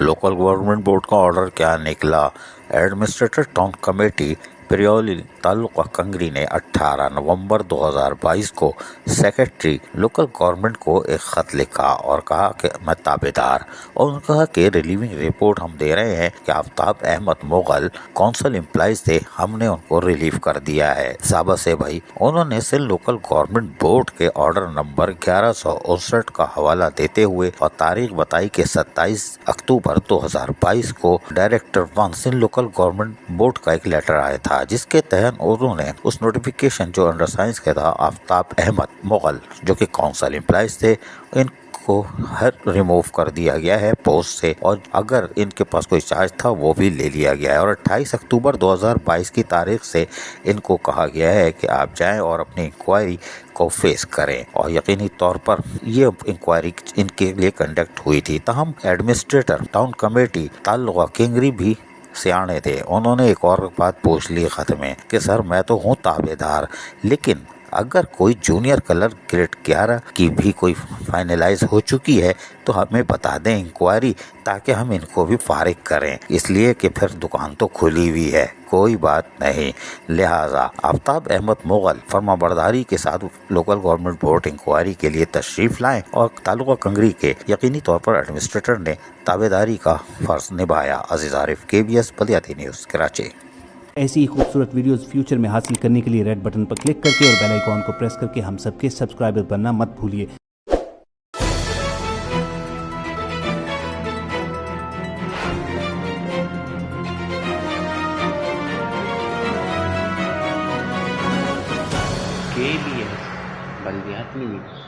Local government board का order क्या निकला। एडमिनिस्ट्रेटर टाउन कमेटी पिरियोली तालुका कंगरी ने 18 नवंबर 2022 को सेक्रेटरी लोकल गवर्नमेंट को एक खत लिखा और कहा कि मैं ताबेदार, और उन्होंने कहा कि रिलीविंग रिपोर्ट हम दे रहे हैं कि आफ्ताब अहमद मुगल काउंसिल एम्प्लॉइज थे, हमने उनको रिलीव कर दिया है। साबा से भाई उन्होंने सिंध लोकल गवर्नमेंट बोर्ड के ऑर्डर नंबर 1159 का हवाला देते हुए और तारीख बताई कि 27 अक्टूबर 2022 को director 1 Sindh local government board का एक लेटर आया था, जिसके तहत उन्होंने उस नोटिफिकेशन जो अंडर साइंस के था आफ्ताब अहमद मुगल जो कि काउंसिल एम्प्लॉइज थे, इनको हर रिमूव कर दिया गया है पोस्ट से, और अगर इनके पास कोई चार्ज था वो भी ले लिया गया है। और 28 अक्टूबर 2022 की तारीख से इनको कहा गया है कि आप जाएं और अपनी इंक्वायरी को फेस करें, और यकीनी तौर पर ये इंक्वायरी इनके लिए कंडक्ट हुई थी। तहम एडमिनिस्ट्रेटर टाउन कमेटी तालुका किंगरी भी सियाने थे। उन्होंने एक और बात पूछ ली खत में कि सर मैं तो हूँ ताबेदार, लेकिन अगर कोई जूनियर कलर ग्रेड 11 की भी कोई फाइनलाइज हो चुकी है तो हमें बता दें इंक्वायरी, ताकि हम इनको भी फारिग करें, इसलिए कि फिर दुकान तो खुली हुई है, कोई बात नहीं। लिहाजा आफ्ताब अहमद मुगल फर्माबरदारी के साथ लोकल गवर्नमेंट बोर्ड इंक्वायरी के लिए तशरीफ लाएं, और तालुका कंगरी के यकीनी तौर पर एडमिनिस्ट्रेटर ने ताबेदारी का फर्ज निभाया। अजीज आरिफ, KBS बलियाती न्यूज़, कराची। ऐसी ही खूबसूरत वीडियोस फ्यूचर में हासिल करने के लिए रेड बटन पर क्लिक करके और बेल आइकॉन को प्रेस करके हम सबके सब्सक्राइबर बनना मत भूलिए। KBS Baliyati news.